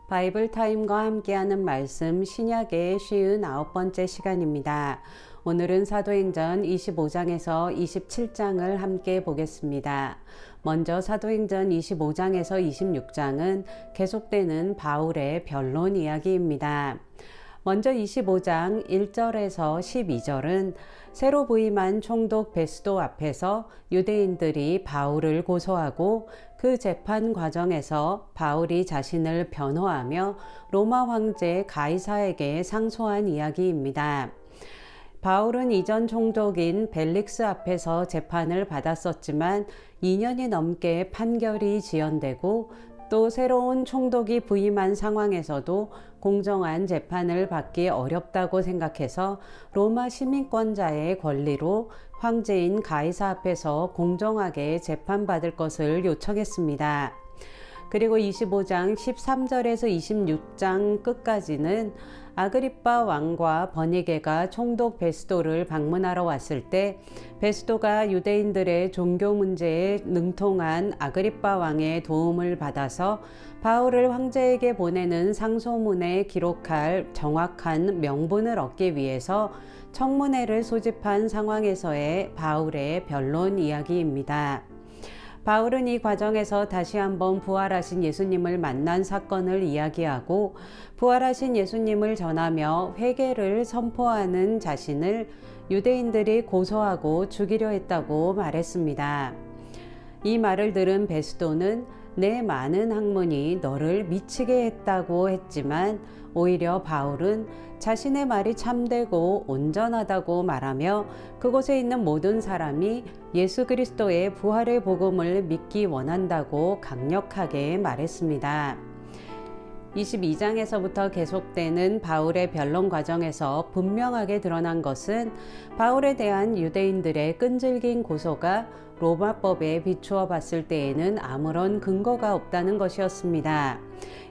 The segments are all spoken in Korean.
바이블 타임과 함께하는 말씀 신약의 59번째 시간입니다. 오늘은 사도행전 25장에서 27장을 함께 보겠습니다. 먼저 사도행전 25장에서 26장은 계속되는 바울의 변론 이야기입니다. 먼저 25장 1절에서 12절은 새로 부임한 총독 베스도 앞에서 유대인들이 바울을 고소하고 그 재판 과정에서 바울이 자신을 변호하며 로마 황제 가이사에게 상소한 이야기입니다. 바울은 이전 총독인 벨릭스 앞에서 재판을 받았었지만 2년이 넘게 판결이 지연되고 또 새로운 총독이 부임한 상황에서도 공정한 재판을 받기 어렵다고 생각해서 로마 시민권자의 권리로 황제인 가이사 앞에서 공정하게 재판받을 것을 요청했습니다. 그리고 25장 13절에서 26장 끝까지는 아그리빠 왕과 버니게가 총독 베스도를 방문하러 왔을 때 베스도가 유대인들의 종교 문제에 능통한 아그리빠 왕의 도움을 받아서 바울을 황제에게 보내는 상소문에 기록할 정확한 명분을 얻기 위해서 청문회를 소집한 상황에서의 바울의 변론 이야기입니다. 바울은 이 과정에서 다시 한번 부활하신 예수님을 만난 사건을 이야기하고 부활하신 예수님을 전하며 회개를 선포하는 자신을 유대인들이 고소하고 죽이려 했다고 말했습니다. 이 말을 들은 베스도는 내 많은 학문이 너를 미치게 했다고 했지만 오히려 바울은 자신의 말이 참되고 온전하다고 말하며 그곳에 있는 모든 사람이 예수 그리스도의 부활의 복음을 믿기 원한다고 강력하게 말했습니다. 22장에서부터 계속되는 바울의 변론 과정에서 분명하게 드러난 것은 바울에 대한 유대인들의 끈질긴 고소가 로마법에 비추어 봤을 때에는 아무런 근거가 없다는 것이었습니다.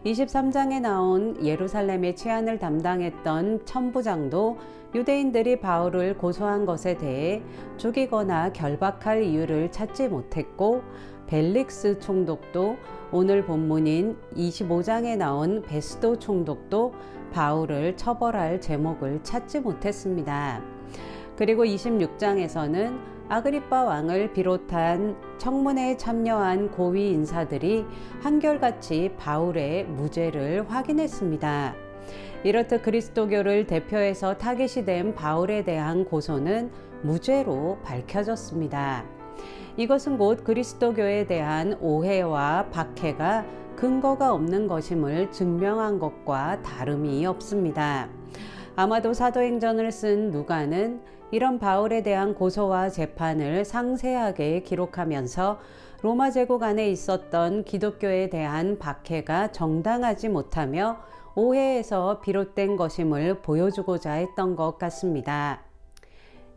23장에 나온 예루살렘의 치안을 담당했던 천부장도 유대인들이 바울을 고소한 것에 대해 죽이거나 결박할 이유를 찾지 못했고 벨릭스 총독도 오늘 본문인 25장에 나온 베스도 총독도 바울을 처벌할 제목을 찾지 못했습니다. 그리고 26장에서는 아그리빠 왕을 비롯한 청문회에 참여한 고위 인사들이 한결같이 바울의 무죄를 확인했습니다. 이렇듯 그리스도교를 대표해서 타깃이 된 바울에 대한 고소는 무죄로 밝혀졌습니다. 이것은 곧 그리스도교에 대한 오해와 박해가 근거가 없는 것임을 증명한 것과 다름이 없습니다. 아마도 사도행전을 쓴 누가는 이런 바울에 대한 고소와 재판을 상세하게 기록하면서 로마 제국 안에 있었던 기독교에 대한 박해가 정당하지 못하며 오해에서 비롯된 것임을 보여주고자 했던 것 같습니다.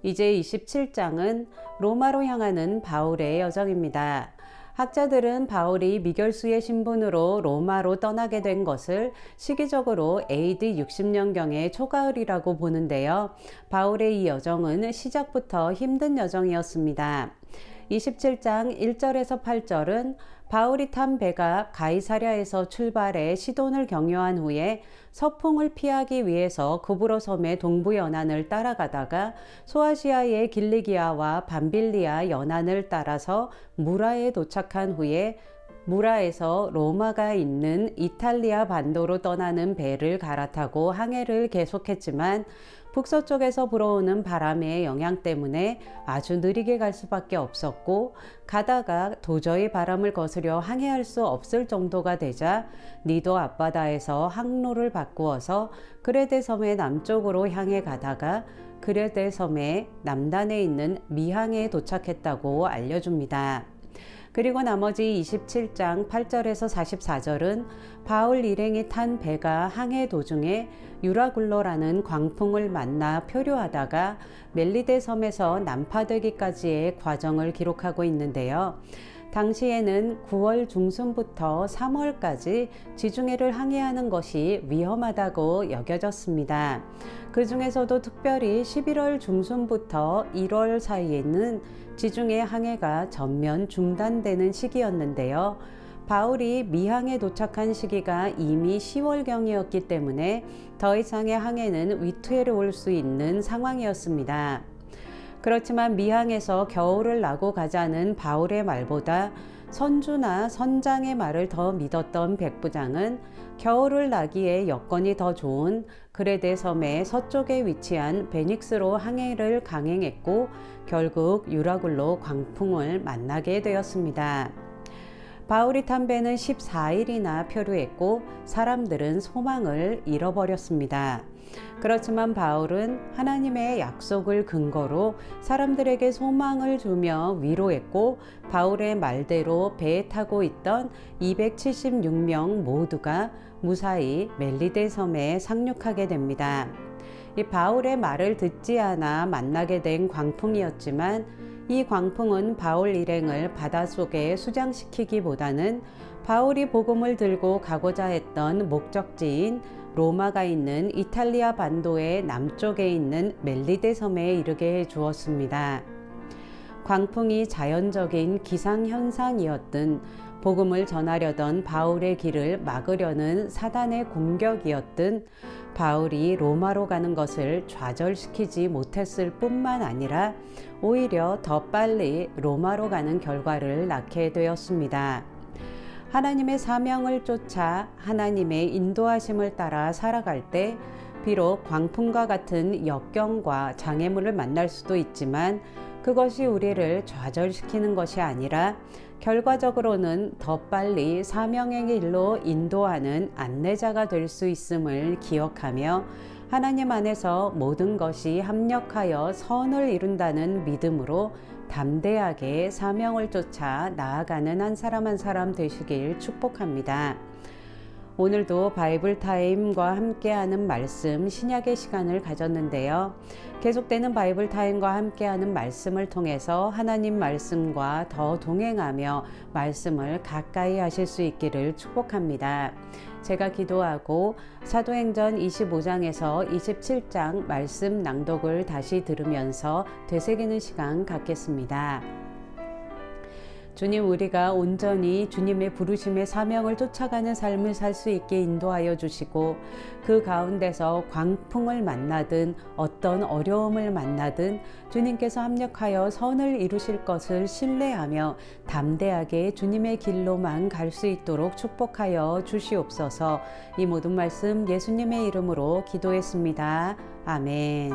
이제 27장은 로마로 향하는 바울의 여정입니다. 학자들은 바울이 미결수의 신분으로 로마로 떠나게 된 것을 시기적으로 AD 60년경의 초가을이라고 보는데요. 바울의 이 여정은 시작부터 힘든 여정이었습니다. 27장 1절에서 8절은 바울이 탄 배가 가이사랴에서 출발해 시돈을 경유한 후에 서풍을 피하기 위해서 구브로 섬의 동부 연안을 따라가다가 소아시아의 길리기아와 밤빌리아 연안을 따라서 무라에 도착한 후에 무라에서 로마가 있는 이탈리아 반도로 떠나는 배를 갈아타고 항해를 계속했지만 북서쪽에서 불어오는 바람의 영향 때문에 아주 느리게 갈 수밖에 없었고 가다가 도저히 바람을 거스려 항해할 수 없을 정도가 되자 니도 앞바다에서 항로를 바꾸어서 그레데 섬의 남쪽으로 향해 가다가 그레데 섬의 남단에 있는 미항에 도착했다고 알려줍니다. 그리고 나머지 27장 8절에서 44절은 바울 일행이 탄 배가 항해 도중에 유라굴로라는 광풍을 만나 표류하다가 멜리데 섬에서 난파되기까지의 과정을 기록하고 있는데요. 당시에는 9월 중순부터 3월까지 지중해를 항해하는 것이 위험하다고 여겨졌습니다. 그 중에서도 특별히 11월 중순부터 1월 사이에는 지중해 항해가 전면 중단되는 시기였는데요. 바울이 미항에 도착한 시기가 이미 10월경이었기 때문에 더 이상의 항해는 위태로울 수 있는 상황이었습니다. 그렇지만 미항에서 겨울을 나고 가자는 바울의 말보다 선주나 선장의 말을 더 믿었던 백부장은 겨울을 나기에 여건이 더 좋은 그레데 섬의 서쪽에 위치한 베닉스로 항해를 강행했고 결국 유라굴로 광풍을 만나게 되었습니다. 바울이 탄 배는 14일이나 표류했고 사람들은 소망을 잃어버렸습니다. 그렇지만 바울은 하나님의 약속을 근거로 사람들에게 소망을 주며 위로했고 바울의 말대로 배에 타고 있던 276명 모두가 무사히 멜리데 섬에 상륙하게 됩니다. 이 바울의 말을 듣지 않아 만나게 된 광풍이었지만 이 광풍은 바울 일행을 바닷속에 수장시키기보다는 바울이 복음을 들고 가고자 했던 목적지인 로마가 있는 이탈리아 반도의 남쪽에 있는 멜리데 섬에 이르게 해 주었습니다. 광풍이 자연적인 기상현상이었든 복음을 전하려던 바울의 길을 막으려는 사단의 공격이었든 바울이 로마로 가는 것을 좌절시키지 못했을 뿐만 아니라 오히려 더 빨리 로마로 가는 결과를 낳게 되었습니다. 하나님의 사명을 쫓아 하나님의 인도하심을 따라 살아갈 때 비록 광풍과 같은 역경과 장애물을 만날 수도 있지만 그것이 우리를 좌절시키는 것이 아니라 결과적으로는 더 빨리 사명의 길로 인도하는 안내자가 될 수 있음을 기억하며 하나님 안에서 모든 것이 합력하여 선을 이룬다는 믿음으로 담대하게 사명을 쫓아 나아가는 한 사람 되시길 축복합니다. 오늘도 바이블 타임과 함께하는 말씀 신약의 시간을 가졌는데요. 계속되는 바이블 타임과 함께하는 말씀을 통해서 하나님 말씀과 더 동행하며 말씀을 가까이 하실 수 있기를 축복합니다. 제가 기도하고 사도행전 25장에서 27장 말씀 낭독을 다시 들으면서 되새기는 시간 갖겠습니다. 주님, 우리가 온전히 주님의 부르심의 사명을 쫓아가는 삶을 살 수 있게 인도하여 주시고 그 가운데서 광풍을 만나든 어떤 어려움을 만나든 주님께서 합력하여 선을 이루실 것을 신뢰하며 담대하게 주님의 길로만 갈 수 있도록 축복하여 주시옵소서. 이 모든 말씀 예수님의 이름으로 기도했습니다. 아멘.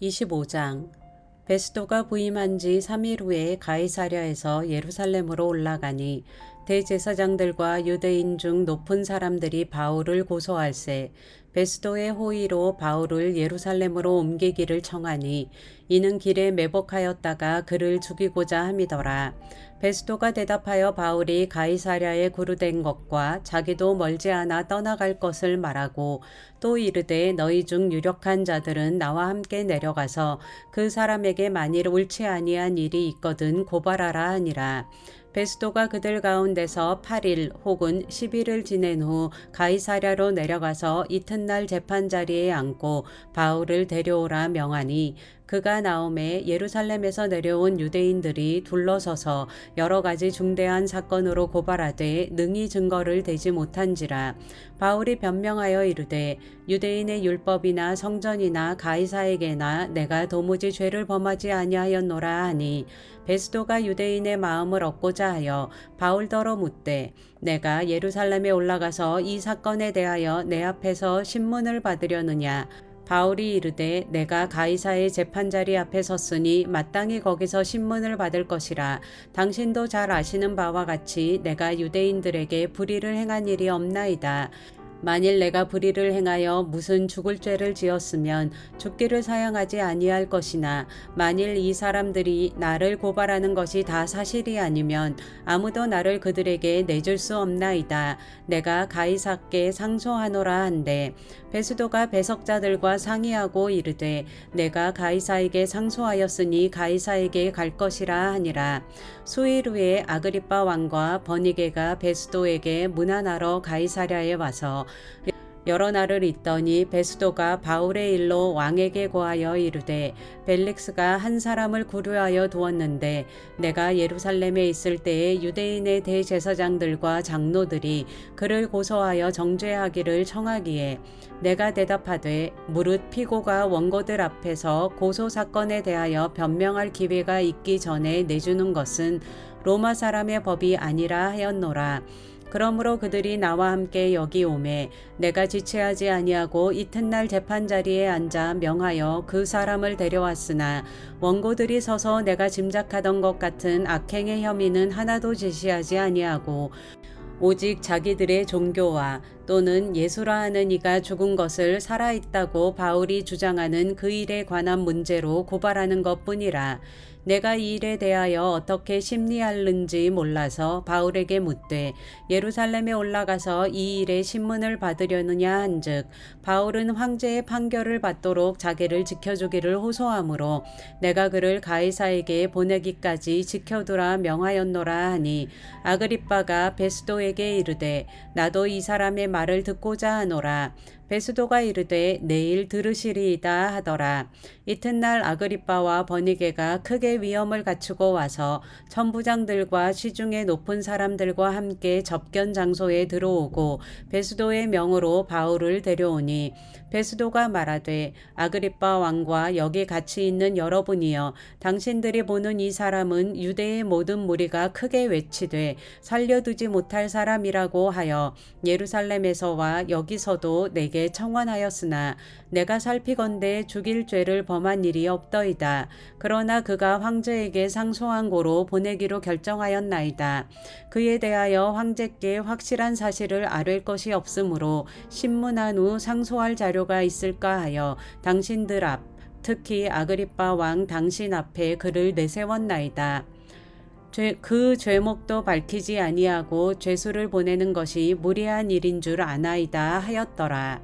25장 베스도가 부임한 지 3일 후에 가이사랴에서 예루살렘으로 올라가니 대제사장들과 유대인 중 높은 사람들이 바울을 고소할세 베스도의 호의로 바울을 예루살렘으로 옮기기를 청하니 이는 길에 매복하였다가 그를 죽이고자 함이더라. 베스도가 대답하여 바울이 가이사랴에 구르된 것과 자기도 멀지 않아 떠나갈 것을 말하고 또 이르되 너희 중 유력한 자들은 나와 함께 내려가서 그 사람에게 만일 옳지 아니한 일이 있거든 고발하라 하니라. 베스도가 그들 가운데서 8일 혹은 10일을 지낸 후 가이사랴로 내려가서 이튿날 재판자리에 앉고 바울을 데려오라 명하니 그가 나오매 예루살렘에서 내려온 유대인들이 둘러서서 여러 가지 중대한 사건으로 고발하되 능히 증거를 대지 못한지라. 바울이 변명하여 이르되 유대인의 율법이나 성전이나 가이사에게나 내가 도무지 죄를 범하지 아니하였노라 하니 베스도가 유대인의 마음을 얻고자 하여 바울더러 묻되 내가 예루살렘에 올라가서 이 사건에 대하여 내 앞에서 신문을 받으려느냐. 바울이 이르되 내가 가이사의 재판자리 앞에 섰으니 마땅히 거기서 신문을 받을 것이라. 당신도 잘 아시는 바와 같이 내가 유대인들에게 불의를 행한 일이 없나이다. 만일 내가 불의를 행하여 무슨 죽을 죄를 지었으면 죽기를 사양하지 아니할 것이나 만일 이 사람들이 나를 고발하는 것이 다 사실이 아니면 아무도 나를 그들에게 내줄 수 없나이다. 내가 가이사께 상소하노라 한데 베스도가 배석자들과 상의하고 이르되 내가 가이사에게 상소하였으니 가이사에게 갈 것이라 하니라. 수일 후에 아그리빠 왕과 버니게가 베스도에게 문안하러 가이사랴에 와서 여러 날을 있더니 베스도가 바울의 일로 왕에게 고하여 이르되 벨릭스가 한 사람을 구류하여 두었는데 내가 예루살렘에 있을 때에 유대인의 대제사장들과 장로들이 그를 고소하여 정죄하기를 청하기에 내가 대답하되 무릇 피고가 원고들 앞에서 고소 사건에 대하여 변명할 기회가 있기 전에 내주는 것은 로마 사람의 법이 아니라 하였노라. 그러므로 그들이 나와 함께 여기 오매 내가 지체하지 아니하고 이튿날 재판 자리에 앉아 명하여 그 사람을 데려왔으나 원고들이 서서 내가 짐작하던 것 같은 악행의 혐의는 하나도 제시하지 아니하고 오직 자기들의 종교와 또는 예수라 하는 이가 죽은 것을 살아있다고 바울이 주장하는 그 일에 관한 문제로 고발하는 것뿐이라. 내가 이 일에 대하여 어떻게 심리할는지 몰라서 바울에게 묻되 예루살렘에 올라가서 이 일의 신문을 받으려느냐 한즉 바울은 황제의 판결을 받도록 자기를 지켜주기를 호소하므로 내가 그를 가이사에게 보내기까지 지켜두라 명하였노라 하니 아그리빠가 베스도에게 이르되 나도 이 사람의 말을 듣고자 하노라. 베스도가 이르되 내일 들으시리이다 하더라. 이튿날 아그리빠와 버니게가 크게 위험을 갖추고 와서 천부장들과 시중의 높은 사람들과 함께 접견 장소에 들어오고 베스도의 명으로 바울을 데려오니 베스도가 말하되 아그리빠 왕과 여기 같이 있는 여러분이여 당신들이 보는 이 사람은 유대의 모든 무리가 크게 외치되 살려두지 못할 사람이라고 하여 예루살렘에서와 여기서도 내게 청원하였으나 내가 살피건대 죽일 죄를 범한 일이 없더이다. 그러나 그가 황제에게 상소한 고로 보내기로 결정하였나이다. 그에 대하여 황제께 확실한 사실을 아뢰 것이 없으므로 신문한 후 상소할 자료가 있을까 하여 당신들 앞 특히 아그리빠 왕 당신 앞에 그를 내세웠나이다. 그 죄목도 밝히지 아니하고 죄수를 보내는 것이 무리한 일인 줄 아나이다 하였더라.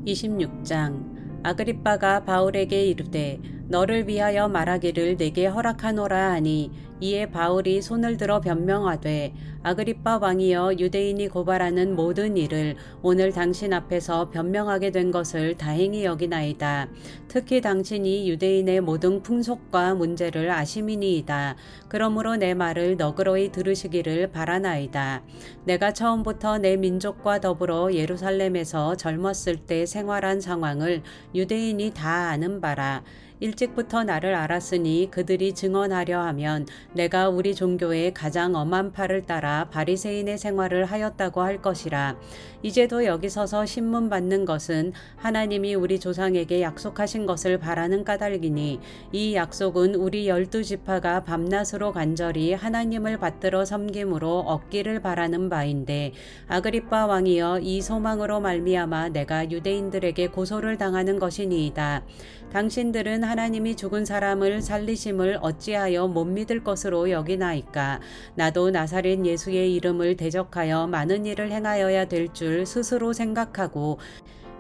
26장 아그리빠가 바울에게 이르되 너를 위하여 말하기를 내게 허락하노라 하니 이에 바울이 손을 들어 변명하되 아그리빠 왕이여 유대인이 고발하는 모든 일을 오늘 당신 앞에서 변명하게 된 것을 다행히 여기나이다. 특히 당신이 유대인의 모든 풍속과 문제를 아심이니이다. 그러므로 내 말을 너그러이 들으시기를 바라나이다. 내가 처음부터 내 민족과 더불어 예루살렘에서 젊었을 때 생활한 상황을 유대인이 다 아는 바라. 일찍부터 나를 알았으니 그들이 증언하려 하면 내가 우리 종교의 가장 엄한 팔을 따라 바리새인의 생활을 하였다고 할 것이라. 이제도 여기 서서 신문 받는 것은 하나님이 우리 조상에게 약속하신 것을 바라는 까닭이니 이 약속은 우리 12지파가 밤낮으로 간절히 하나님을 받들어 섬김으로 얻기를 바라는 바인데 아그리빠 왕이여 이 소망으로 말미암아 내가 유대인들에게 고소를 당하는 것이니이다. 당신들은 하나님이 죽은 사람을 살리심을 어찌하여 못 믿을 것으로 여기나이까. 나도 나사렛 예수의 이름을 대적하여 많은 일을 행하여야 될 줄 스스로 생각하고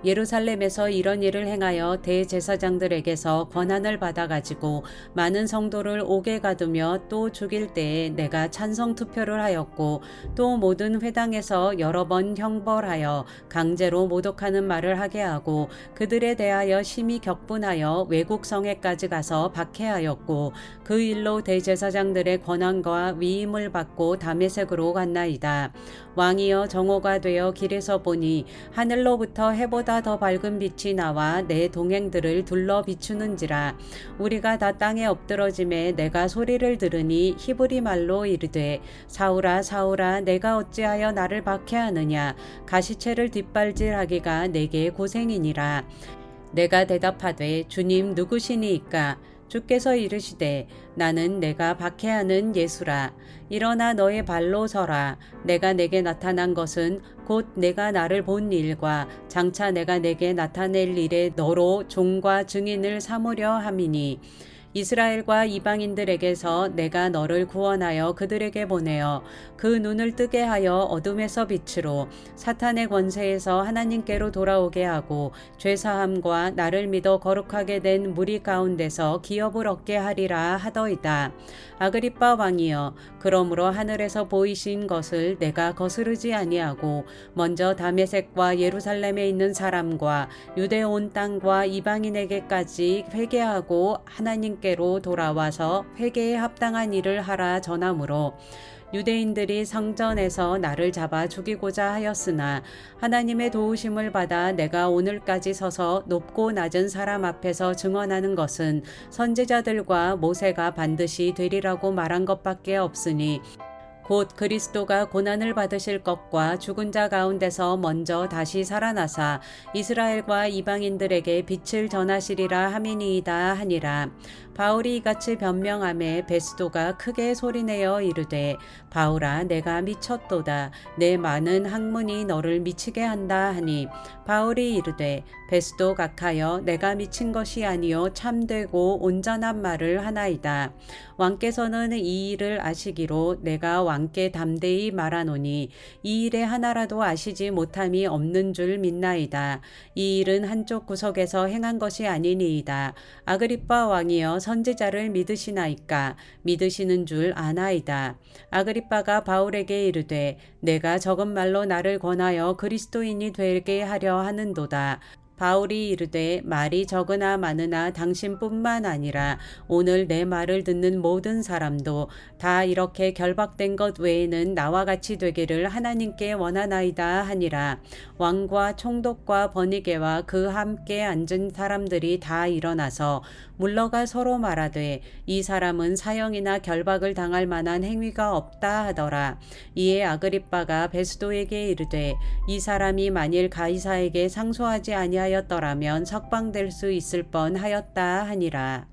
예루살렘에서 이런 일을 행하여 대제사장들에게서 권한을 받아가지고 많은 성도를 옥에 가두며 또 죽일 때에 내가 찬성 투표를 하였고 또 모든 회당에서 여러 번 형벌하여 강제로 모독하는 말을 하게 하고 그들에 대하여 심히 격분하여 외국 성에까지 가서 박해하였고 그 일로 대제사장들의 권한과 위임을 받고 다메섹으로 갔나이다. 왕이여 정오가 되어 길에서 보니 하늘로부터 해보다 더 밝은 빛이 나와 내 동행들을 둘러 비추는지라. 우리가 다 땅에 엎드러짐에 내가 소리를 들으니 히브리 말로 이르되 사울아 사울아 내가 어찌하여 나를 박해하느냐. 가시체를 뒷발질하기가 내게 고생이니라. 내가 대답하되 주님 누구시니이까. 주께서 이르시되 나는 내가 박해하는 예수라. 일어나 너의 발로 서라. 내가 내게 나타난 것은 곧 내가 나를 본 일과 장차 내가 내게 나타낼 일에 너로 종과 증인을 삼으려 함이니 이스라엘과 이방인들에게서 내가 너를 구원하여 그들에게 보내어 그 눈을 뜨게 하여 어둠에서 빛으로 사탄의 권세에서 하나님께로 돌아오게 하고 죄사함과 나를 믿어 거룩하게 된 무리 가운데서 기업을 얻게 하리라 하더이다. 아그리빠 왕이여, 그러므로 하늘에서 보이신 것을 내가 거스르지 아니하고 먼저 다메섹과 예루살렘에 있는 사람과 유대 온 땅과 이방인에게까지 회개하고 하나님께로 돌아와서 회개에 합당한 일을 하라 전하므로 유대인들이 성전에서 나를 잡아 죽이고자 하였으나 하나님의 도우심을 받아 내가 오늘까지 서서 높고 낮은 사람 앞에서 증언하는 것은 선지자들과 모세가 반드시 되리라고 말한 것밖에 없으니 곧 그리스도가 고난을 받으실 것과 죽은 자 가운데서 먼저 다시 살아나사 이스라엘과 이방인들에게 빛을 전하시리라 함이니이다 하니라. 바울이 이같이 변명하매 베스도가 크게 소리내어 이르되 바울아 내가 미쳤도다. 내 많은 학문이 너를 미치게 한다 하니 바울이 이르되 베스도 각하여 내가 미친 것이 아니요 참되고 온전한 말을 하나이다. 왕께서는 이 일을 아시기로 내가 왕께 담대히 말하노니 이 일에 하나라도 아시지 못함이 없는 줄 믿나이다. 이 일은 한쪽 구석에서 행한 것이 아니니이다. 아그리빠 왕이여 선지자를 믿으시나이까? 믿으시는 줄 아나이다. 아그리빠가 바울에게 이르되 내가 적은 말로 나를 권하여 그리스도인이 되게 하려 하는도다. 바울이 이르되 말이 적으나 많으나 당신뿐만 아니라 오늘 내 말을 듣는 모든 사람도 다 이렇게 결박된 것 외에는 나와 같이 되기를 하나님께 원하나이다 하니라. 왕과 총독과 번이게와 그 함께 앉은 사람들이 다 일어나서 물러가 서로 말하되 이 사람은 사형이나 결박을 당할 만한 행위가 없다 하더라. 이에 아그리빠가 베스도에게 이르되 이 사람이 만일 가이사에게 상소하지 아니하였더라면 석방될 수 있을 뻔하였다 하니라.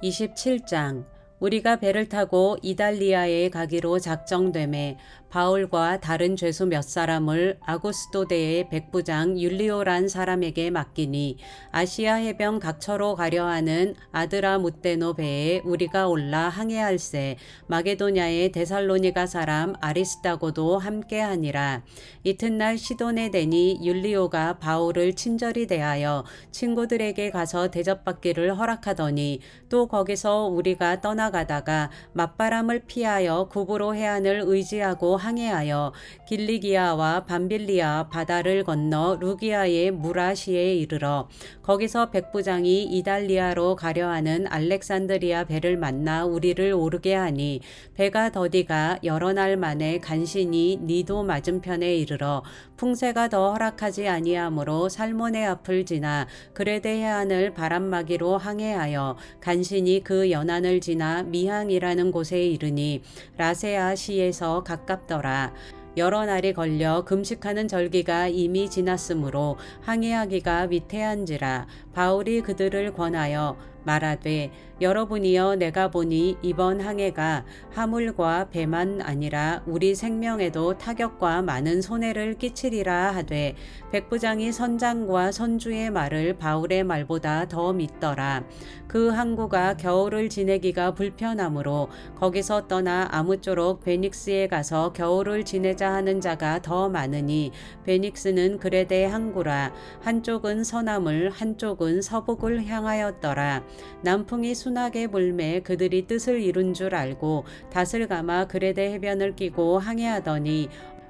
27장. 우리가 배를 타고 이달리아에 가기로 작정되매 바울과 다른 죄수 몇 사람을 아구스도대의 백부장 율리오란 사람에게 맡기니 아시아 해변 각처로 가려 하는 아드라무테노 배에 우리가 올라 항해할세 마게도냐의 데살로니가 사람 아리스다고도 함께하니라. 이튿날 시돈에 대니 율리오가 바울을 친절히 대하여 친구들에게 가서 대접받기를 허락하더니 또 거기서 우리가 떠나가다가 맞바람을 피하여 구브로 해안을 의지하고 항해하여 길리기아와 밤빌리아 바다를 건너 루기아의 무라시에 이르러 거기서 백부장이 이달리아로 가려 하는 알렉산드리아 배를 만나 우리를 오르게 하니 배가 더디가 여러 날 만에 간신히 니도 맞은편에 이르러 풍세가 더 허락하지 아니하므로 살모네 앞을 지나 그레데 해안을 바람막이로 항해하여 간신히 그 연안을 지나 미항이라는 곳에 이르니 라세아 시에서 가깝더라. 여러 날이 걸려 금식하는 절기가 이미 지났으므로 항해하기가 위태한지라. 바울이 그들을 권하여 말하되 여러분이여 내가 보니 이번 항해가 하물과 배만 아니라 우리 생명에도 타격과 많은 손해를 끼치리라 하되 백부장이 선장과 선주의 말을 바울의 말보다 더 믿더라. 그 항구가 겨울을 지내기가 불편하므로 거기서 떠나 아무쪼록 베닉스에 가서 겨울을 지내자 하는 자가 더 많으니 베닉스는 그레데 항구라. 한쪽은 서남을 한쪽은 서북을 향하였더라. 남풍이 순하게 불매 그들이 뜻을 이룬 줄 알고 닷을 감아 그레데 해변을 끼고 항해하더니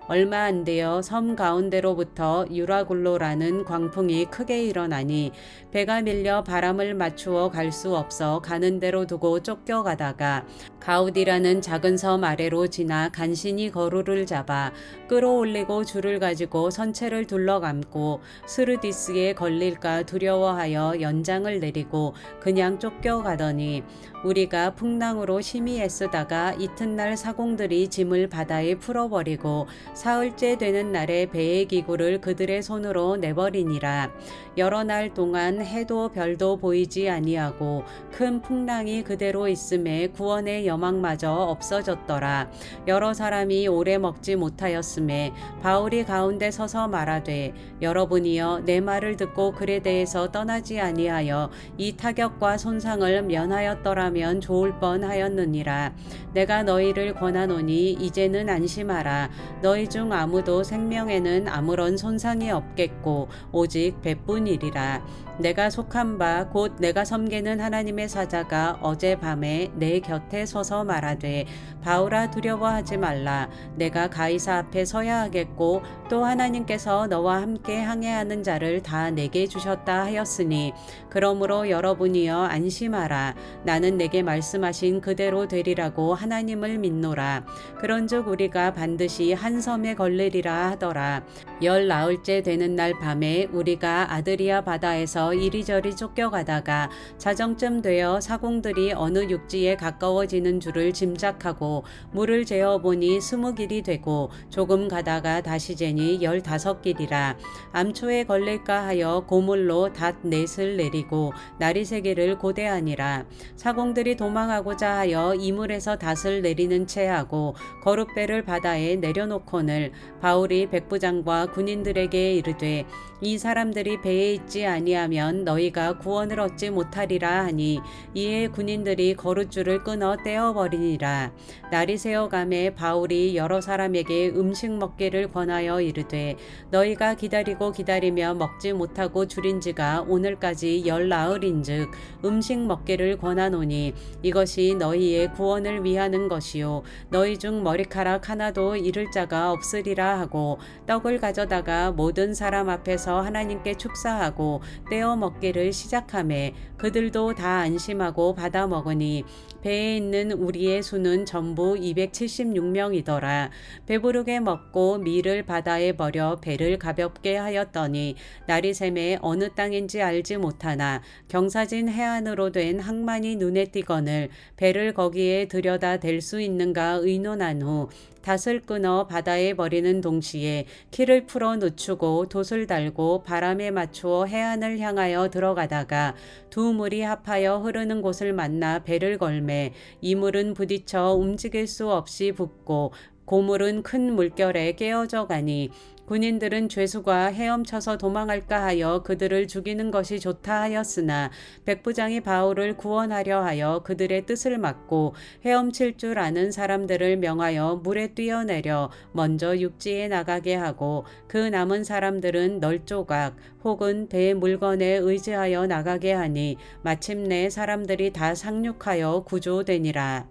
얼마 안 되어 섬 가운데로부터 유라굴로라는 광풍이 크게 일어나니 배가 밀려 바람을 맞추어 갈 수 없어 가는 대로 두고 쫓겨가다가 가우디라는 작은 섬 아래로 지나 간신히 거루를 잡아 끌어올리고 줄을 가지고 선체를 둘러감고 스르디스에 걸릴까 두려워하여 연장을 내리고 그냥 쫓겨가더니 우리가 풍랑으로 심히 애쓰다가 이튿날 사공들이 짐을 바다에 풀어버리고 사흘째 되는 날에 배의 기구를 그들의 손으로 내버리니라. 여러 날 동안 해도 별도 보이지 아니하고 큰 풍랑이 그대로 있음에 구원의 여망마저 없어졌더라. 여러 사람이 오래 먹지 못하였음에 바울이 가운데 서서 말하되, 여러분이여 내 말을 듣고 글에 대해서 떠나지 아니하여 이 타격과 손상을 면하였더라면 좋을 뻔하였느니라. 내가 너희를 권하노니 이제는 안심하라. 너희 중 아무도 생명에는 아무런 손상이 없겠고 오직 배뿐이리라. 내가 속한 바 곧 내가 섬기는 하나님의 사자가 어젯밤에 내 곁에 서서 말하되, 바울아 두려워하지 말라. 내가 가이사 앞에 서야 하겠고 또 하나님께서 너와 함께 항해하는 자를 다 내게 주셨다 하였으니 그러므로 여러분이여 안심하라. 나는 내게 말씀하신 그대로 되리라고 하나님을 믿노라. 그런즉 우리가 반드시 한 섬에 걸리리라 하더라. 열 나흘째 되는 날 밤에 우리가 아드리아 바다에서 이리저리 쫓겨가다가 자정쯤 되어 사공들이 어느 육지에 가까워지는 줄을 짐작하고 물을 재어보니 20길이 되고 조금 가다가 다시 재니 15길이라. 암초에 걸릴까 하여 고물로 닷 넷을 내리고 날이 새기를 고대하니라. 사공들이 도망하고자 하여 이물에서 닷을 내리는 채 하고 거룻배를 바다에 내려놓거늘 바울이 백부장과 군인들에게 이르되, 이 사람들이 배에 있지 아니하면 너희가 구원을 얻지 못하리라 하니 이에 군인들이 거룻줄을 끊어 떼어버리니라. 날이 새어가매 바울이 여러 사람에게 음식 먹기를 권하여 이르되, 너희가 기다리며 먹지 못하고 줄인 지가 오늘까지 열 나흘인즉 음식 먹기를 권하노니 이것이 너희의 구원을 위하는 것이요 너희 중 머리카락 하나도 잃을 자가 없으리라 하고 떡을 가져다가 모든 사람 앞에서 하나님께 축사하고 떼어 먹기를 시작하매 그들도 다 안심하고 받아 먹으니 배에 있는 우리의 수는 전부 276명이더라. 배부르게 먹고 밀을 바다에 버려 배를 가볍게 하였더니 날이 새매 어느 땅인지 알지 못하나 경사진 해안으로 된 항만이 눈에 띄거늘 배를 거기에 들여다 댈 수 있는가 의논한 후 닷을 끊어 바다에 버리는 동시에 키를 풀어 늦추고 돛을 달고 바람에 맞추어 해안을 향하여 들어가다가 두 물이 합하여 흐르는 곳을 만나 배를 걸매 이 물은 부딪혀 움직일 수 없이 붓고 고물은 큰 물결에 깨어져 가니 군인들은 죄수가 헤엄쳐서 도망할까 하여 그들을 죽이는 것이 좋다 하였으나 백부장이 바울을 구원하려 하여 그들의 뜻을 막고 헤엄칠 줄 아는 사람들을 명하여 물에 뛰어내려 먼저 육지에 나가게 하고 그 남은 사람들은 널조각 혹은 배 물건에 의지하여 나가게 하니 마침내 사람들이 다 상륙하여 구조되니라.